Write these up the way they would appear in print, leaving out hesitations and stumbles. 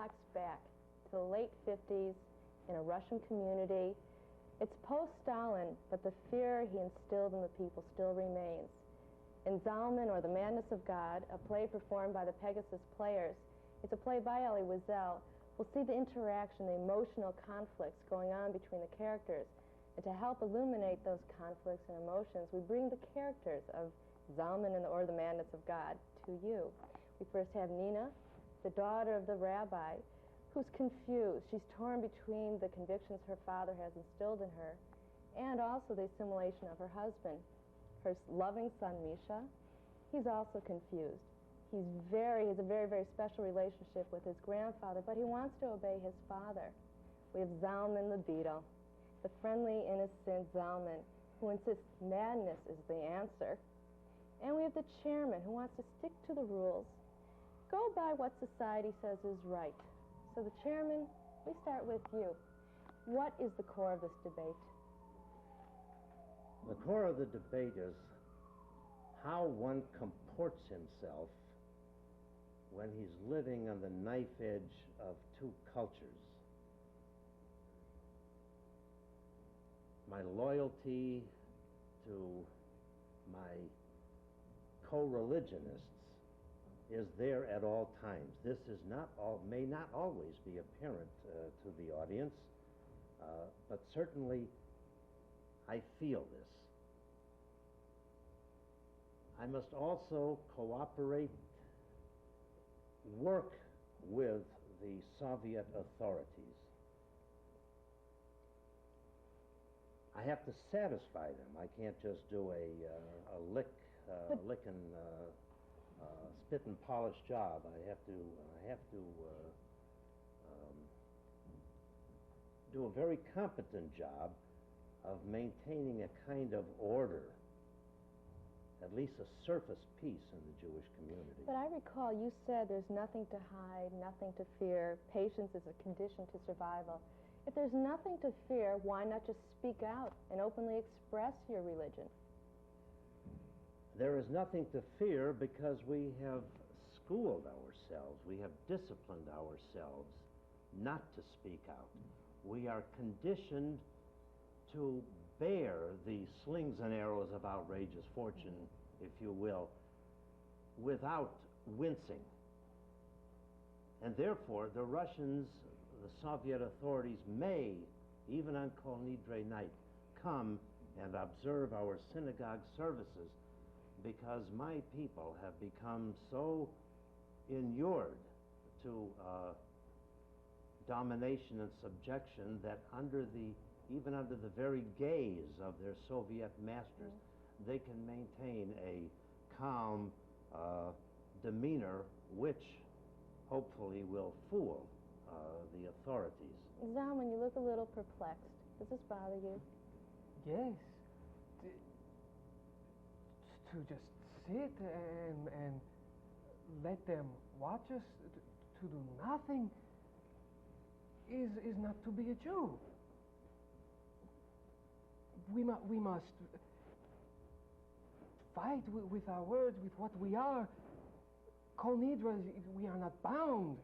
clocks back to the late 50s in a Russian community. It's post-Stalin, but the fear he instilled in the people still remains. In Zalmen, or The Madness of God, a play performed by the Pegasus Players, it's a play by Elie Wiesel, we'll see the interaction, the emotional conflicts going on between the characters. And to help illuminate those conflicts and emotions, we bring the characters of Zalmen or The Madness of God to you. We first have Nina, the daughter of the rabbi, who's confused. She's torn between the convictions her father has instilled in her and also the assimilation of her husband. Her loving son, Misha, he's also confused. He has a very, very special relationship with his grandfather, but he wants to obey his father. We have Zalmen the beetle, the friendly, innocent Zalmen, who insists madness is the answer. And we have the chairman, who wants to stick to the rules, go by what society says is right. So the chairman, we start with you. What is the core of this debate? The core of the debate is how one comports himself when he's living on the knife edge of two cultures. My loyalty to my co-religionists is there at all times. This is may not always be apparent to the audience, but certainly I feel this. I must also cooperate, work with the Soviet authorities. I have to satisfy them. I can't just do a lick and spit and polish job. I have to do a very competent job of maintaining a kind of order, at least a surface peace in the Jewish community. But I recall you said there's nothing to hide, nothing to fear. Patience is a condition to survival. If there's nothing to fear, why not just speak out and openly express your religion? There is nothing to fear because we have schooled ourselves, we have disciplined ourselves not to speak out. We are conditioned to bear the slings and arrows of outrageous fortune, if you will, without wincing. And therefore, the Russians, the Soviet authorities may, even on Kol Nidre night, come and observe our synagogue services because my people have become so inured to domination and subjection that even under the very gaze of their Soviet masters, they can maintain a calm demeanor which hopefully will fool the authorities. Zalmen, you look a little perplexed. Does this bother you? Yes. To just sit and let them watch us, to do nothing, is not to be a Jew. We must fight with our words, with what we are. Kol Nidre, we are not bound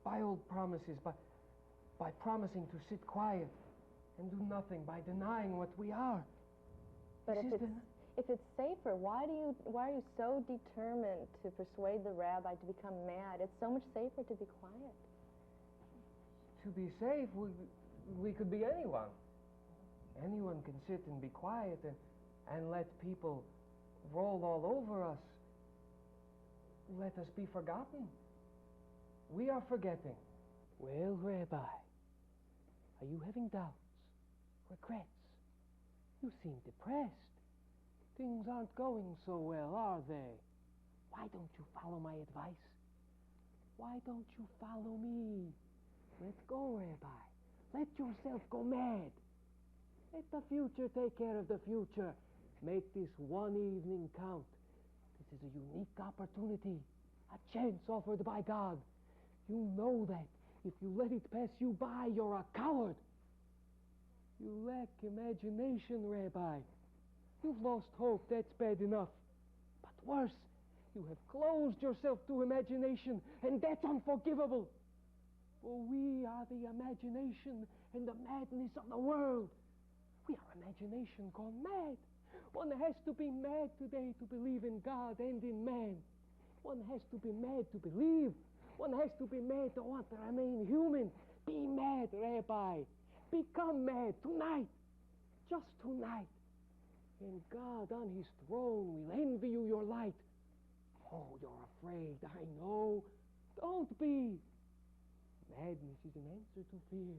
by old promises, by promising to sit quiet and do nothing, by denying what we are. But if it's safer, why are you so determined to persuade the rabbi to become mad? It's so much safer to be quiet. To be safe, we could be anyone. Anyone can sit and be quiet and let people roll all over us. Let us be forgotten. We are forgetting. Well, Rabbi, are you having doubts, regrets? You seem depressed. Things aren't going so well, are they? Why don't you follow my advice? Why don't you follow me? Let go, Rabbi. Let yourself go mad. Let the future take care of the future. Make this one evening count. This is a unique opportunity, a chance offered by God. You know that if you let it pass you by, you're a coward. You lack imagination, Rabbi. You've lost hope, that's bad enough. But worse, you have closed yourself to imagination, and that's unforgivable. For we are the imagination and the madness of the world. We are imagination gone mad. One has to be mad today to believe in God and in man. One has to be mad to believe. One has to be mad to want to remain human. Be mad, Rabbi. Become mad tonight. Just tonight. And God on his throne will envy you your light. Oh, you're afraid, I know. Don't be. Madness is an answer to fear.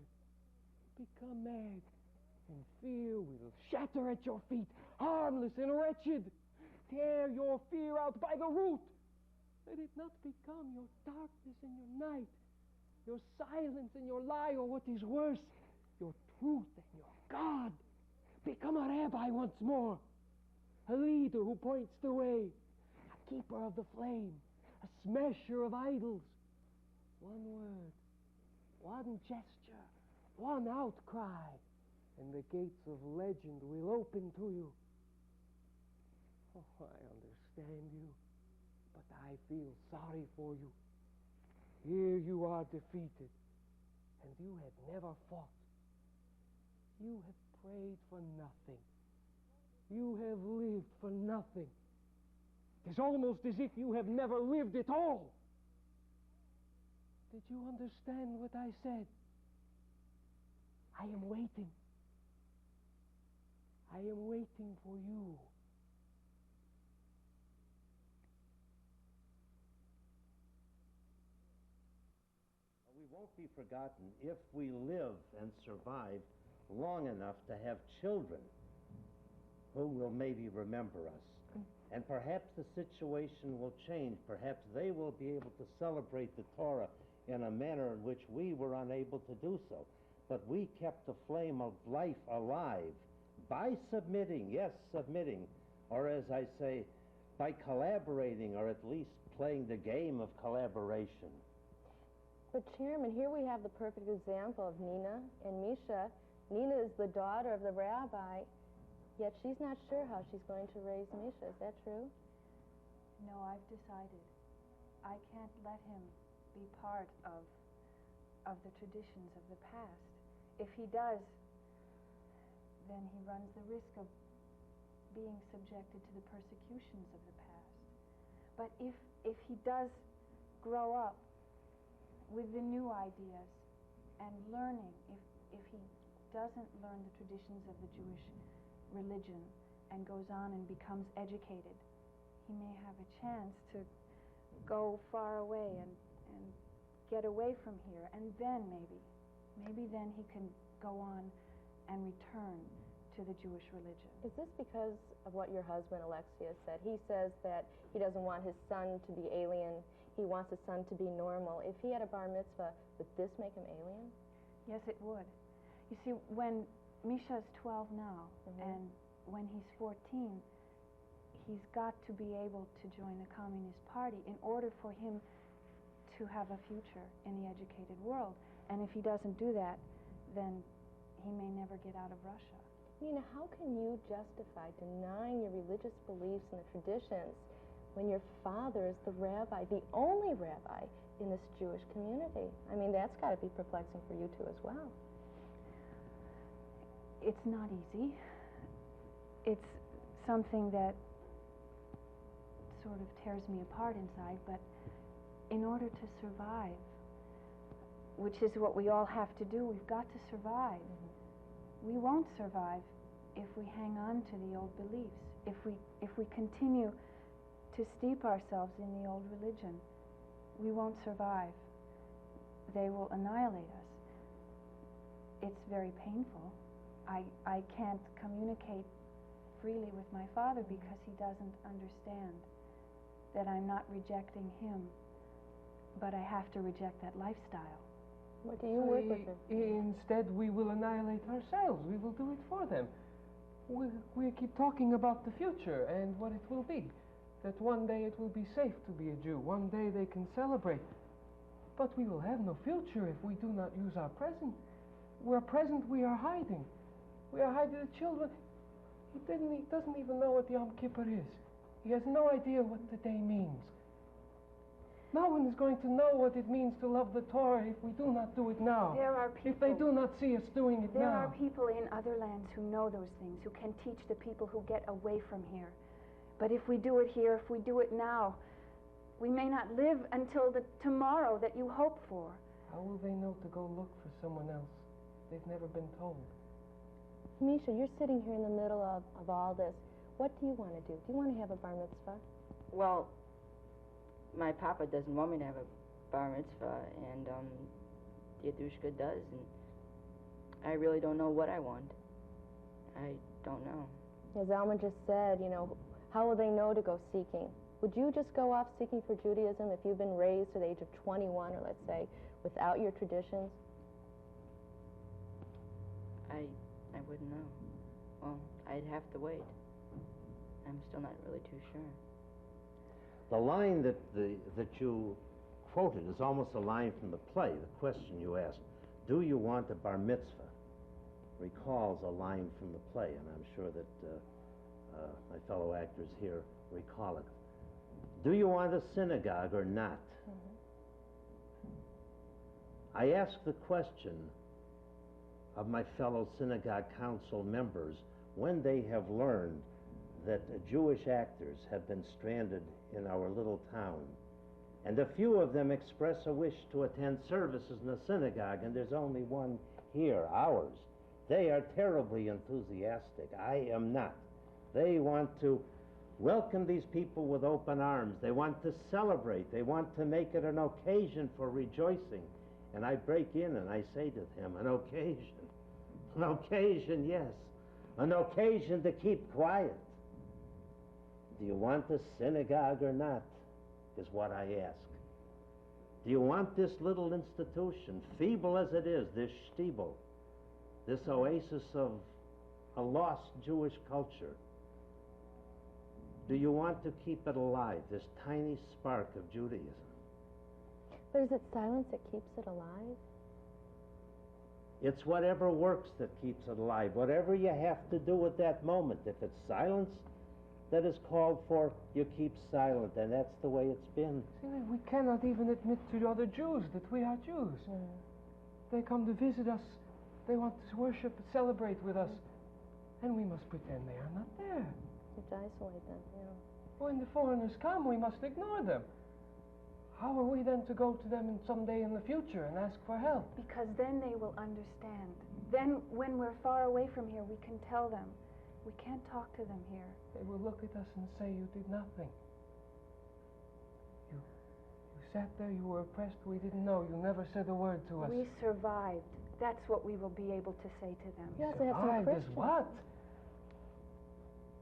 Become mad, and fear will shatter at your feet, harmless and wretched. Tear your fear out by the root. Let it not become your darkness and your night, your silence and your lie, or what is worse, your truth and your God. Become a rabbi once more, a leader who points the way, a keeper of the flame, a smasher of idols. One word, one gesture, one outcry, and the gates of legend will open to you. Oh, I understand you, but I feel sorry for you. Here you are defeated, and you have never fought. You have prayed for nothing. You have lived for nothing. It is almost as if you have never lived at all. Did you understand what I said? I am waiting. I am waiting for you. We won't be forgotten if we live and survive long enough to have children who will maybe remember us. And perhaps the situation will change. Perhaps they will be able to celebrate the Torah in a manner in which we were unable to do so. But we kept the flame of life alive by submitting, yes, submitting, or as I say, by collaborating, or at least playing the game of collaboration. But Chairman, here we have the perfect example of Nina and Misha. Nina is the daughter of the rabbi, yet she's not sure how she's going to raise Misha. Is that true? No, I've decided. I can't let him be part of the traditions of the past. If he does, then he runs the risk of being subjected to the persecutions of the past. But if he does grow up with the new ideas and learning, if he doesn't learn the traditions of the Jewish religion and goes on and becomes educated, he may have a chance to go far away and get away from here, and then maybe then he can go on and return to the Jewish religion. Is this because of what your husband Alexius said? He says that he doesn't want his son to be alien. He wants his son to be normal. If he had a bar mitzvah, would this make him alien? Yes, it would. You see, when Misha's 12 now, and when he's 14, he's got to be able to join the Communist Party in order for him to have a future in the educated world. And if he doesn't do that, then he may never get out of Russia. Nina, how can you justify denying your religious beliefs and the traditions when your father is the rabbi, the only rabbi in this Jewish community? I mean, that's got to be perplexing for you two as well. It's not easy. It's something that sort of tears me apart inside, but in order to survive, which is what we all have to do, we've got to survive. We won't survive if we hang on to the old beliefs, if we continue to steep ourselves in the old religion. We won't survive. They will annihilate us. It's very painful. I can't communicate freely with my father because he doesn't understand that I'm not rejecting him, but I have to reject that lifestyle. What do you work with him? Instead, we will annihilate ourselves. We will do it for them. We keep talking about the future and what it will be. That one day it will be safe to be a Jew. One day they can celebrate. But we will have no future if we do not use our present. We're present, we are hiding. We are hiding the children. He doesn't even know what Yom Kippur is. He has no idea what the day means. No one is going to know what it means to love the Torah if we do not do it now. There are people. If they do not see us doing it There now. are people in other lands who know those things, who can teach the people who get away from here. But if we do it here, if we do it now, we may not live until the tomorrow that you hope for. How will they know to go look for someone else? They've never been told. Misha, you're sitting here in the middle of all this. What do you want to do? Do you want to have a bar mitzvah? Well, my papa doesn't want me to have a bar mitzvah, and Yadushka does, and I really don't know what I want. I don't know. As Zalmen just said, you know, how will they know to go seeking? Would you just go off seeking for Judaism if you've been raised to the age of 21, or let's say, without your traditions? I wouldn't know. Well, I'd have to wait. I'm still not really too sure. The line that you quoted is almost a line from the play. The question you asked, do you want a bar mitzvah, recalls a line from the play, and I'm sure that my fellow actors here recall it. Do you want a synagogue or not? I ask the question of my fellow synagogue council members when they have learned that Jewish actors have been stranded in our little town, and a few of them express a wish to attend services in the synagogue, and there's only one here, ours. They are terribly enthusiastic. I am not. They want to welcome these people with open arms. They want to celebrate. They want to make it an occasion for rejoicing. And I break in and I say to them, an occasion, yes, an occasion to keep quiet. Do you want a synagogue or not, is what I ask. Do you want this little institution, feeble as it is, this shtibel, this oasis of a lost Jewish culture? Do you want to keep it alive, this tiny spark of Judaism? But is it silence that keeps it alive? It's whatever works that keeps it alive. Whatever you have to do at that moment. If it's silence that is called for, you keep silent, and that's the way it's been. See, we cannot even admit to other Jews that we are Jews. They come to visit us. They want to worship and celebrate with us. And we must pretend they are not there. You have to isolate them, yeah. When the foreigners come, we must ignore them. How are we then to go to them someday in the future and ask for help? Because then they will understand. Then, when we're far away from here, we can tell them. We can't talk to them here. They will look at us and say, you did nothing. You sat there, you were oppressed, we didn't know. You never said a word to us. We survived. That's what we will be able to say to them. You have to have some Survived as Christians. what?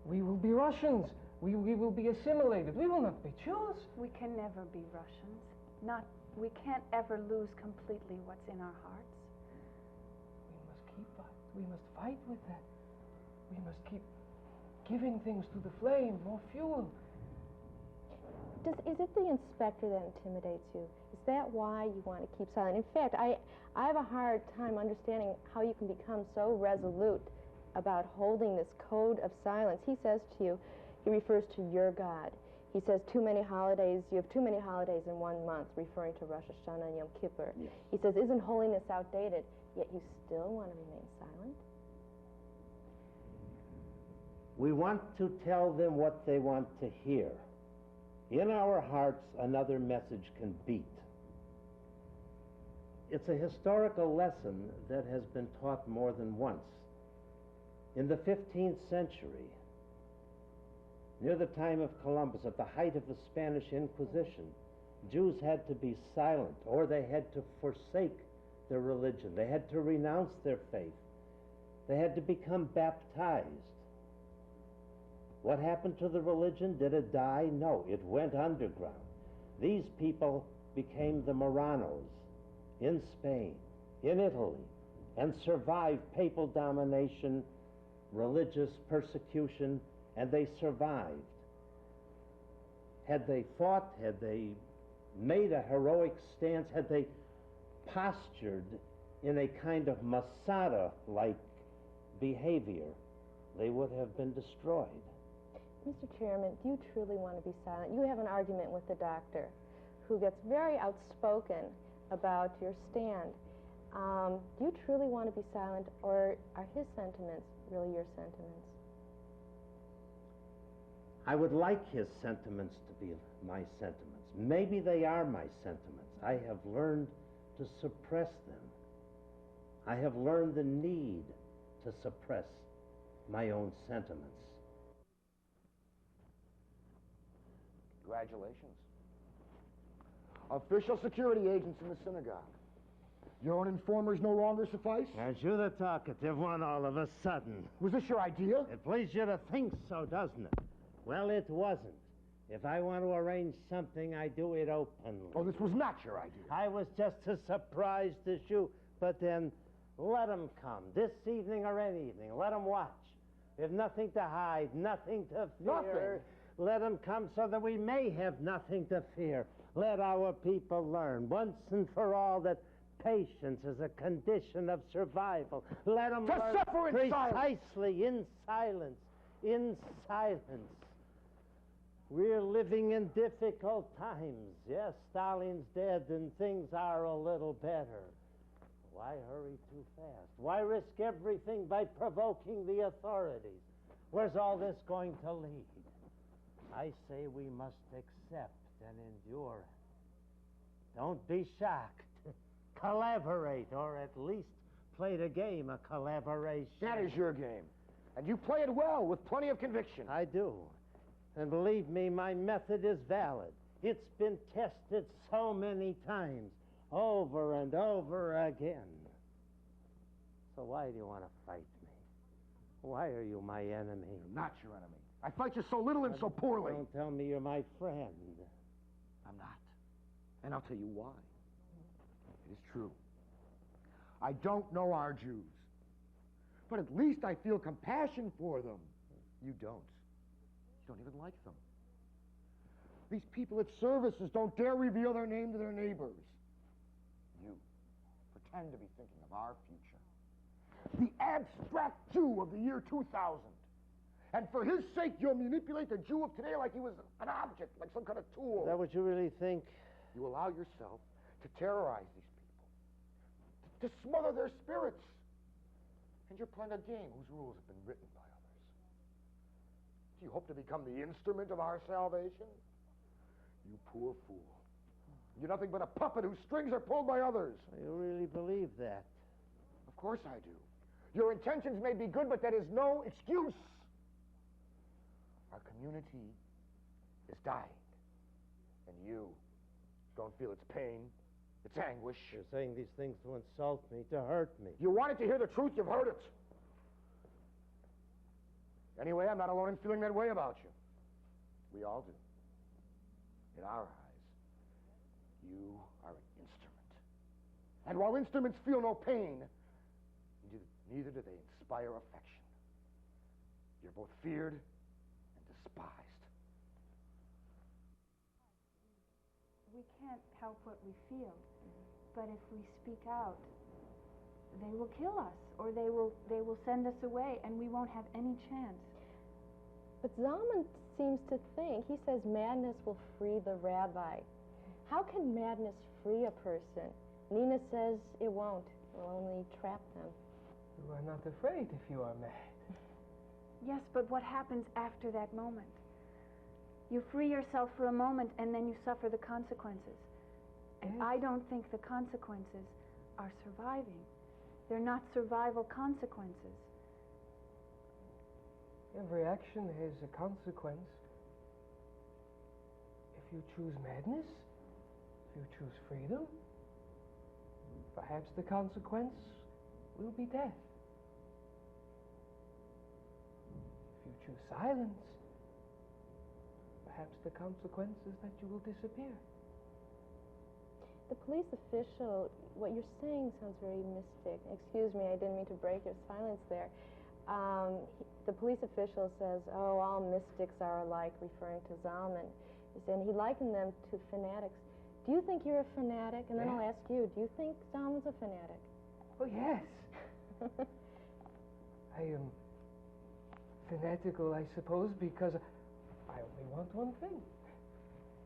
We will be Russians. We will be assimilated. We will not be Jews. We can never be Russians. We can't ever lose completely what's in our hearts. We must fight with that. We must keep giving things to the flame, more fuel. Is it the inspector that intimidates you? Is that why you want to keep silent? In fact, I have a hard time understanding how you can become so resolute about holding this code of silence. He says to you, he refers to your God. He says too many holidays, you have too many holidays in 1 month, referring to Rosh Hashanah and Yom Kippur. Yes. He says, isn't holiness outdated? Yet you still want to remain silent? We want to tell them what they want to hear. In our hearts, another message can beat. It's a historical lesson that has been taught more than once. In the 15th century, near the time of Columbus, at the height of the Spanish Inquisition, Jews had to be silent, or they had to forsake their religion. They had to renounce their faith. They had to become baptized. What happened to the religion? Did it die? No, it went underground. These people became the Marranos in Spain, in Italy, and survived papal domination, religious persecution, and they survived. Had they fought, had they made a heroic stance, had they postured in a kind of Masada-like behavior, they would have been destroyed. Mr. Chairman, do you truly want to be silent? You have an argument with the doctor who gets very outspoken about your stand. Do you truly want to be silent, or are his sentiments really your sentiments? I would like his sentiments to be my sentiments. Maybe they are my sentiments. I have learned to suppress them. I have learned the need to suppress my own sentiments. Congratulations. Official security agents in the synagogue. Your own informers no longer suffice? Aren't you the talkative one all of a sudden? Was this your idea? It pleases you to think so, doesn't it? Well, it wasn't. If I want to arrange something, I do it openly. Oh, this was not your idea. I was just as surprised as you, but then let 'em come, this evening or any evening. Let 'em watch. We have nothing to hide, nothing to fear. Nothing? Let 'em come so that we may have nothing to fear. Let our people learn once and for all that patience is a condition of survival. Let 'em To learn suffer in silence. precisely in silence. In silence. We're living in difficult times. Yes, Stalin's dead and things are a little better. Why hurry too fast? Why risk everything by provoking the authorities? Where's all this going to lead? I say we must accept and endure it. Don't be shocked. Collaborate, or at least play the game of collaboration. That is your game. And you play it well, with plenty of conviction. I do. And believe me, my method is valid. It's been tested so many times, over and over again. So why do you want to fight me? Why are you my enemy? I'm not your enemy. I fight you so little and so poorly. Don't tell me you're my friend. I'm not. And I'll tell you why. It is true. I don't know our Jews. But at least I feel compassion for them. You don't. You don't even like them. These people at services don't dare reveal their name to their neighbors. You pretend to be thinking of our future. The abstract Jew of the year 2000. And for his sake, you'll manipulate the Jew of today like he was an object, like some kind of tool. Is that what you really think? You allow yourself to terrorize these people, to smother their spirits. And you're playing a game whose rules have been written by others. Do you hope to become the instrument of our salvation? You poor fool. You're nothing but a puppet whose strings are pulled by others. You really believe that? Of course I do. Your intentions may be good, but that is no excuse. Our community is dying. And you don't feel its pain, its anguish. You're saying these things to insult me, to hurt me. You wanted to hear the truth, you've heard it. Anyway, I'm not alone in feeling that way about you. We all do. In our eyes, you are an instrument. And while instruments feel no pain, neither do they inspire affection. You're both feared and despised. We can't help what we feel, but if we speak out, they will kill us, or they will send us away, and we won't have any chance. But Zalmen seems to think, he says madness will free the rabbi. How can madness free a person? Nina says it won't. It will only trap them. You are not afraid if you are mad. Yes, but what happens after that moment? You free yourself for a moment, and then you suffer the consequences. And Yes. I don't think the consequences are surviving. They're not survival consequences. Every action has a consequence. If you choose madness, if you choose freedom, perhaps the consequence will be death. If you choose silence, perhaps the consequence is that you will disappear. The police official, what you're saying sounds very mystic. Excuse me, I didn't mean to break your silence there. The police official says, oh, all mystics are alike, referring to Zalmen. And he likened them to fanatics. Do you think you're a fanatic? And then I'll ask you, do you think Zalmen's a fanatic? Oh, yes. I am fanatical, I suppose, because I only want one thing.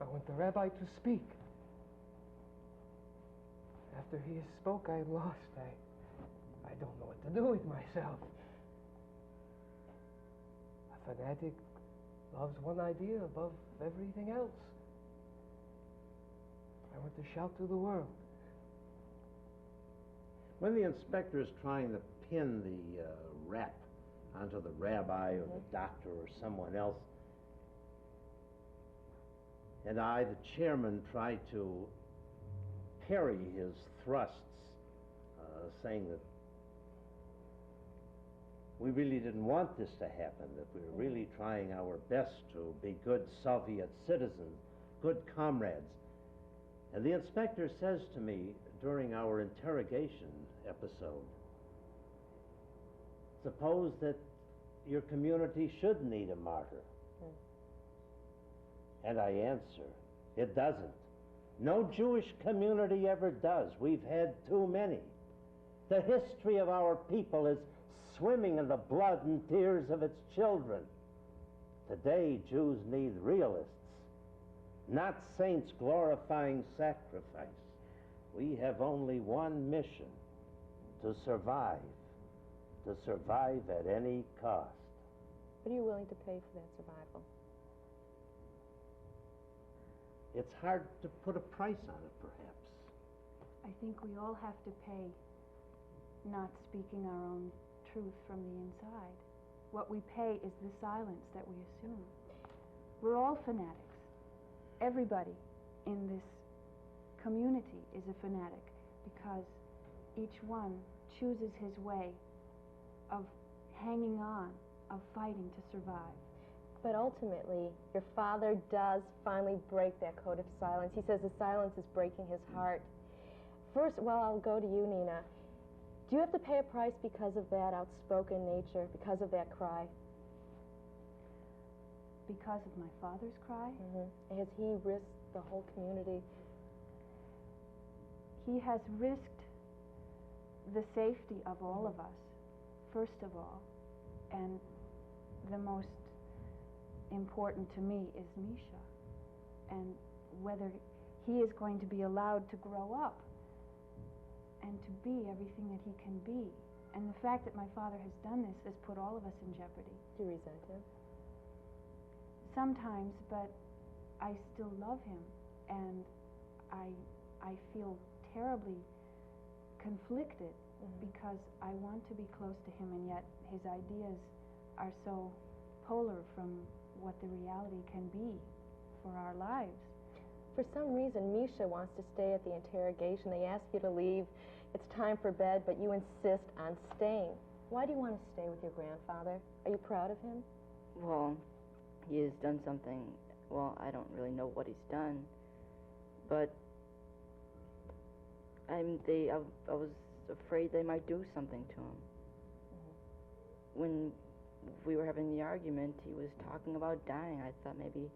I want the rabbi to speak, After he spoke, I am lost. I don't know what to do with myself. A fanatic loves one idea above everything else. I want to shout to the world. When the inspector is trying to pin the rap onto the rabbi or the doctor or someone else, and I, the chairman, try to parry his thrusts, saying that we really didn't want this to happen, that we were really trying our best to be good Soviet citizens, good comrades. And the inspector says to me during our interrogation episode, suppose that your community should need a martyr. And I answer, it doesn't. No Jewish community ever does. We've had too many. The history of our people is swimming in the blood and tears of its children. Today, Jews need realists, not saints glorifying sacrifice. We have only one mission, to survive at any cost. What are you willing to pay for that survival? It's hard to put a price on it, perhaps. I think we all have to pay not speaking our own truth from the inside. What we pay is the silence that we assume. We're all fanatics. Everybody in this community is a fanatic because each one chooses his way of hanging on, of fighting to survive. But ultimately, your father does finally break that code of silence. He says the silence is breaking his heart. First, well, I'll go to you, Nina. Do you have to pay a price because of that outspoken nature, because of that cry? Because of my father's cry? Has he risked the whole community? He has risked the safety of all of us, first of all. And the most important to me is Misha, and whether he is going to be allowed to grow up and to be everything that he can be. And the fact that my father has done this has put all of us in jeopardy. Do you resent him? Sometimes, but I still love him, and I feel terribly conflicted because I want to be close to him, and yet his ideas are so polar from what the reality can be for our lives. For some reason, Misha wants to stay at the interrogation. They ask you to leave. It's time for bed, but you insist on staying. Why do you want to stay with your grandfather? Are you proud of him? Well, he has done something. Well, I don't really know what he's done, but I was afraid they might do something to him. When we were having the argument, he was talking about dying. I thought maybe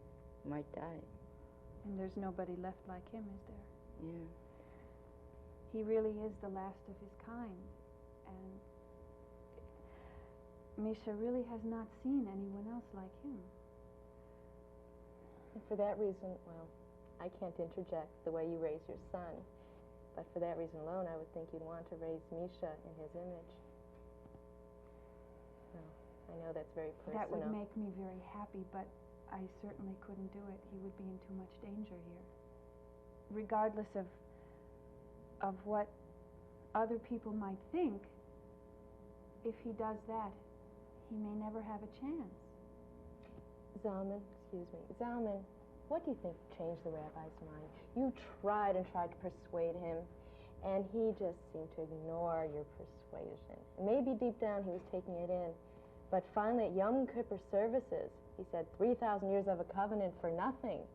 he might die. And there's nobody left like him, is there? Yeah. He really is the last of his kind. And Misha really has not seen anyone else like him. And for that reason, well, I can't interject the way you raise your son, but for that reason alone, I would think you'd want to raise Misha in his image. Well, I know that's very personal. That would make me very happy, but I certainly couldn't do it. He would be in too much danger here. Regardless of what other people might think, if he does that, he may never have a chance. Zalmen, what do you think changed the rabbi's mind? You tried and tried to persuade him, and he just seemed to ignore your persuasion. Maybe deep down he was taking it in, but finally at Yom Kippur services, he said 3,000 years of a covenant for nothing.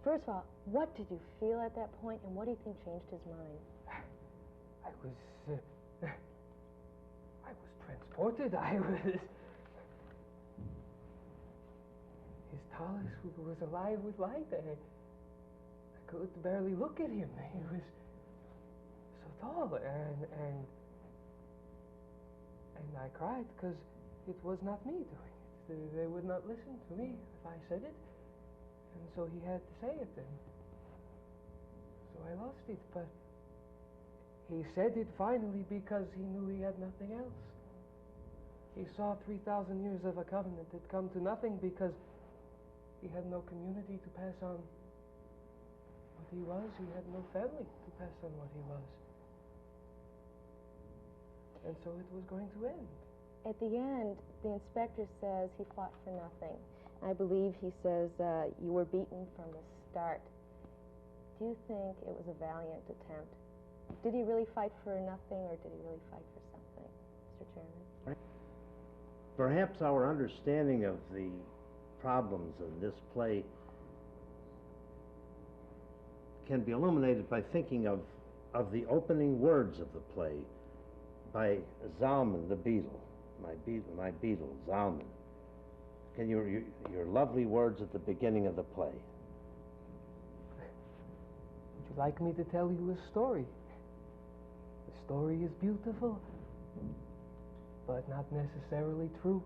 First of all, what did you feel at that point, and what do you think changed his mind? I was transported. His tallis was alive with light. I could barely look at him. He was so tall, and I cried because it was not me doing it. They would not listen to me if I said it, and so he had to say it, and so I lost it. But He said it finally because he knew he had nothing else. He saw 3,000 years of a covenant had come to nothing because he had no community to pass on what he was. He had no family to pass on what he was. And so it was going to end. At the end, the inspector says he fought for nothing. I believe he says you were beaten from the start. Do you think it was a valiant attempt? Did he really fight for nothing, or did he really fight for something, Mr. Chairman? Perhaps our understanding of the problems of this play can be illuminated by thinking of the opening words of the play by Zalmen, the Beatle. My Beatle, Zalmen. Can your lovely words at the beginning of the play? Would you like me to tell you a story? The story is beautiful, but not necessarily true.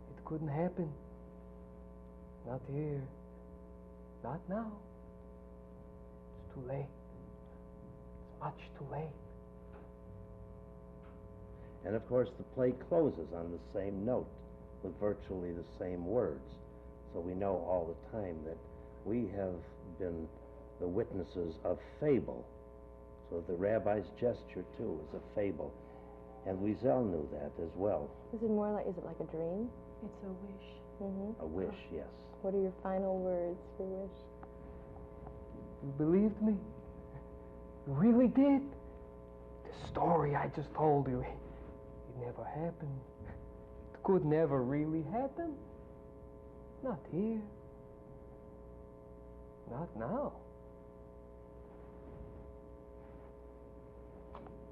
It couldn't happen. Not here. Not now. It's too late. It's much too late. And of course, the play closes on the same note with virtually the same words. So we know all the time that we have been the witnesses of fable. So the rabbi's gesture, too, is a fable. And Wiesel knew that as well. Is it like a dream? It's a wish. Mm-hmm. A wish, yes. What are your final words, your wish? You believed me? You really did? The story I just told you, it never happened. It could never really happen. Not here. Not now.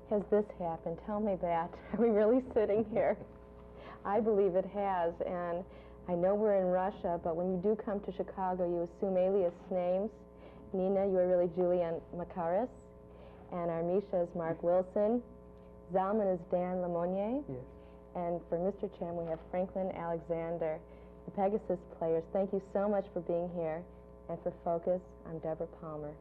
Has this happened? Tell me that. Are we really sitting here? I believe it has, and I know we're in Russia, but when you do come to Chicago, you assume alias names. Nina, you are really Julian Makaris, and our Misha is Mark Wilson. Zalmen is Dan Lemonnier. Yes. And for Mr. Chan, we have Franklin Alexander, the Pegasus players. Thank you so much for being here. And for Focus, I'm Deborah Palmer.